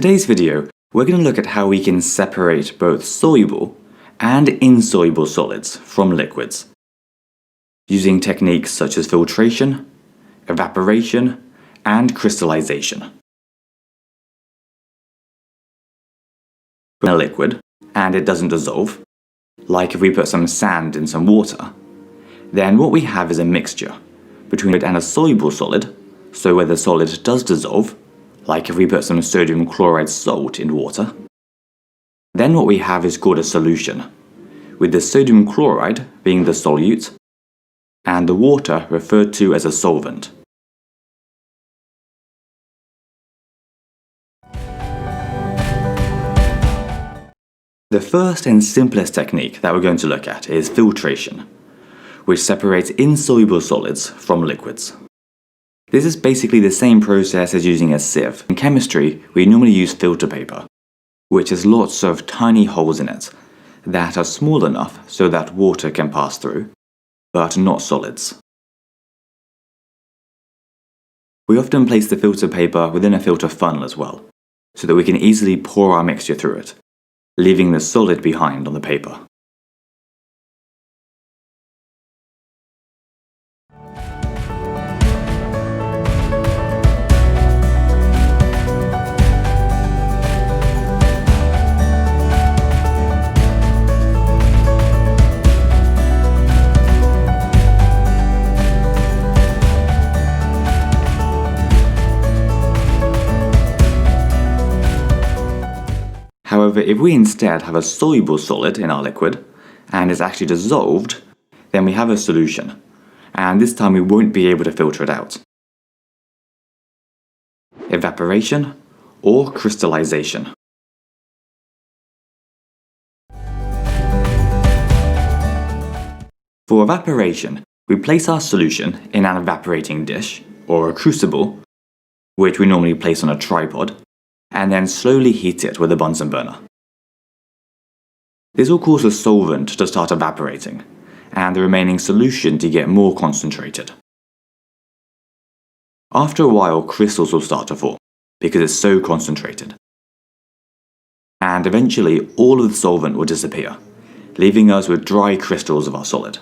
today's video, we're going to look at how we can separate both soluble and insoluble solids from liquids, using techniques such as filtration, evaporation, and crystallization. In a liquid, and it doesn't dissolve, like if we put some sand in some water, then what we have is a mixture between it and a soluble solid, so where the solid does dissolve, like if we put some sodium chloride salt in water. Then what we have is called a solution, with the sodium chloride being the solute, and the water referred to as a solvent. The first and simplest technique that we're going to look at is filtration, which separates insoluble solids from liquids. This is basically the same process as using a sieve. In chemistry, we normally use filter paper, which has lots of tiny holes in it that are small enough so that water can pass through, but not solids. We often place the filter paper within a filter funnel as well, so that we can easily pour our mixture through it, leaving the solid behind on the paper. However, if we instead have a soluble solid in our liquid, and it's actually dissolved, then we have a solution, and this time we won't be able to filter it out. Evaporation or crystallization. For evaporation, we place our solution in an evaporating dish, or a crucible, which we normally place on a tripod, and then slowly heat it with a Bunsen burner. This will cause the solvent to start evaporating, and the remaining solution to get more concentrated. After a while, crystals will start to form, because it's so concentrated. And eventually, all of the solvent will disappear, leaving us with dry crystals of our solid.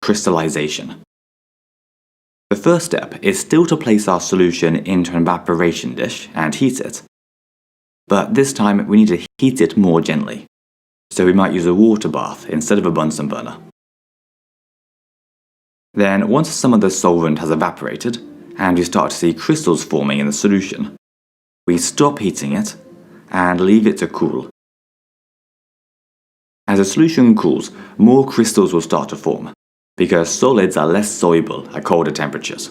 Crystallization. The first step is still to place our solution into an evaporation dish and heat it. But this time we need to heat it more gently, so we might use a water bath instead of a Bunsen burner. Then once some of the solvent has evaporated and we start to see crystals forming in the solution, we stop heating it and leave it to cool. As the solution cools, more crystals will start to form, because solids are less soluble at colder temperatures.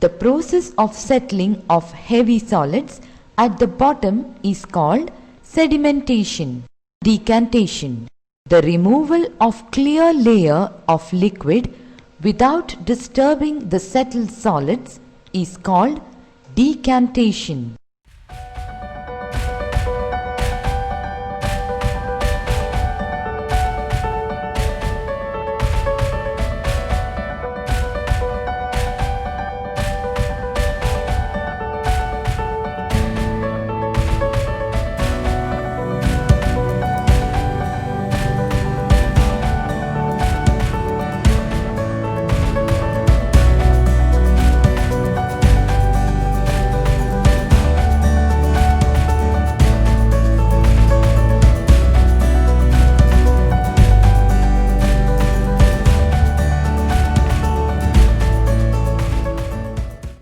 The process of settling of heavy solids at the bottom is called sedimentation. Decantation. The removal of clear layer of liquid without disturbing the settled solids is called decantation.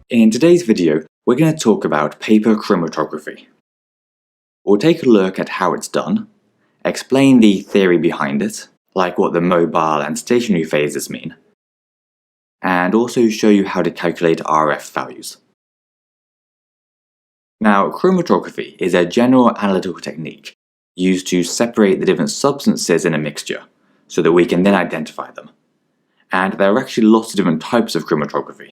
In today's video, we're going to talk about paper chromatography. We'll take a look at how it's done, explain the theory behind it, like what the mobile and stationary phases mean, and also show you how to calculate RF values. Now, chromatography is a general analytical technique used to separate the different substances in a mixture so that we can then identify them. And there are actually lots of different types of chromatography.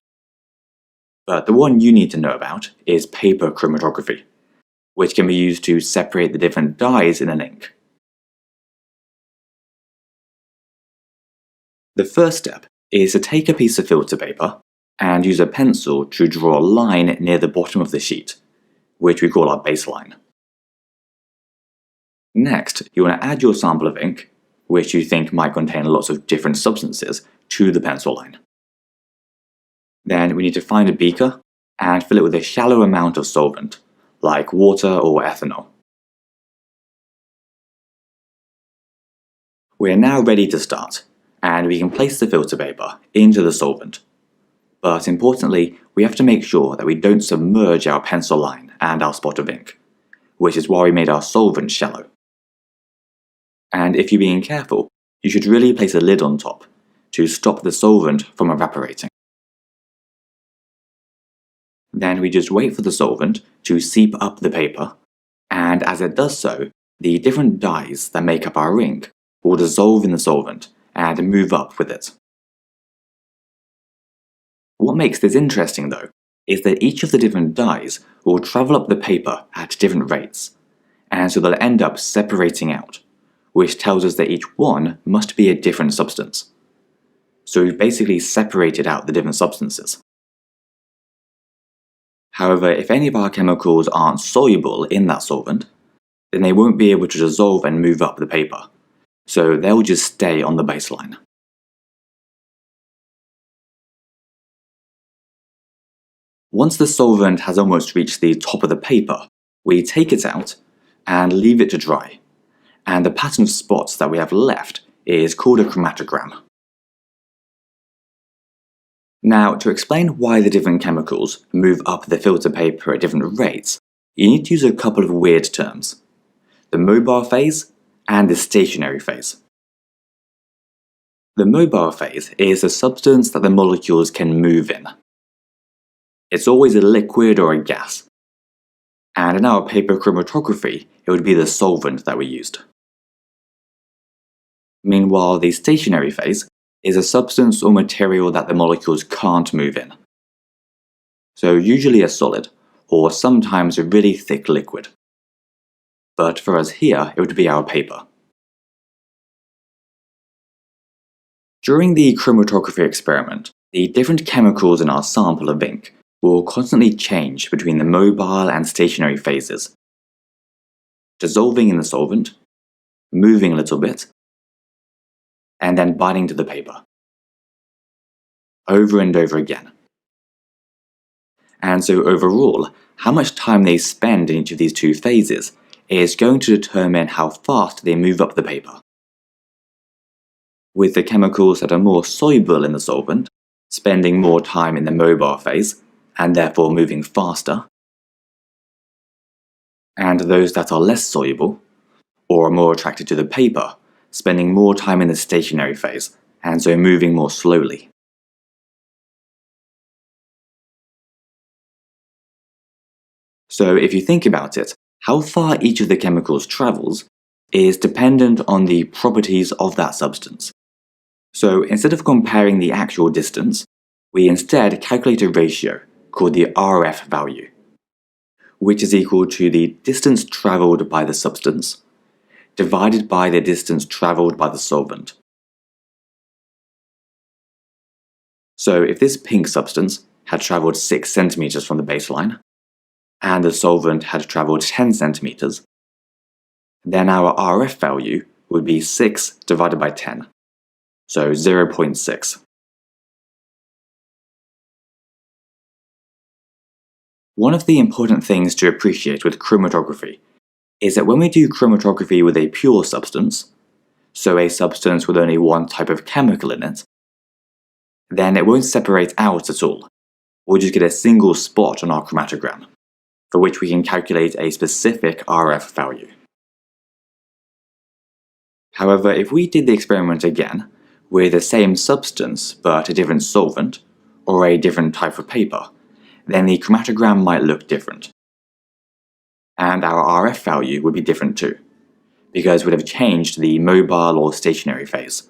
But the one you need to know about is paper chromatography, which can be used to separate the different dyes in an ink. The first step is to take a piece of filter paper and use a pencil to draw a line near the bottom of the sheet, which we call our baseline. Next, you want to add your sample of ink, which you think might contain lots of different substances, to the pencil line. Then we need to find a beaker and fill it with a shallow amount of solvent, like water or ethanol. We're now ready to start, and we can place the filter paper into the solvent. But importantly, we have to make sure that we don't submerge our pencil line and our spot of ink, which is why we made our solvent shallow. And if you're being careful, you should really place a lid on top to stop the solvent from evaporating. Then we just wait for the solvent to seep up the paper, and as it does so, the different dyes that make up our ink will dissolve in the solvent and move up with it. What makes this interesting though, is that each of the different dyes will travel up the paper at different rates, and so they'll end up separating out, which tells us that each one must be a different substance. So we've basically separated out the different substances. However, if any of our chemicals aren't soluble in that solvent, then they won't be able to dissolve and move up the paper, so they'll just stay on the baseline. Once the solvent has almost reached the top of the paper, we take it out and leave it to dry, and the pattern of spots that we have left is called a chromatogram. Now, to explain why the different chemicals move up the filter paper at different rates, you need to use a couple of weird terms: the mobile phase and the stationary phase. The mobile phase is a substance that the molecules can move in. It's always a liquid or a gas, and in our paper chromatography, it would be the solvent that we used. Meanwhile, the stationary phase is a substance or material that the molecules can't move in. So usually a solid, or sometimes a really thick liquid. But for us here, it would be our paper. During the chromatography experiment, the different chemicals in our sample of ink will constantly change between the mobile and stationary phases, dissolving in the solvent, moving a little bit, and then binding to the paper, over and over again. And so overall, how much time they spend in each of these two phases is going to determine how fast they move up the paper. With the chemicals that are more soluble in the solvent spending more time in the mobile phase, and therefore moving faster, and those that are less soluble, or are more attracted to the paper, spending more time in the stationary phase, and so moving more slowly. So if you think about it, how far each of the chemicals travels is dependent on the properties of that substance. So instead of comparing the actual distance, we instead calculate a ratio called the RF value, which is equal to the distance travelled by the substance divided by the distance travelled by the solvent. So if this pink substance had travelled 6 centimeters from the baseline, and the solvent had travelled 10 centimeters, then our RF value would be 6 divided by 10, so 0.6. One of the important things to appreciate with chromatography is that when we do chromatography with a pure substance, so a substance with only one type of chemical in it, then it won't separate out at all, we'll just get a single spot on our chromatogram, for which we can calculate a specific RF value. However, if we did the experiment again, with the same substance but a different solvent, or a different type of paper, then the chromatogram might look different. And our RF value would be different too, because we'd have changed the mobile or stationary phase.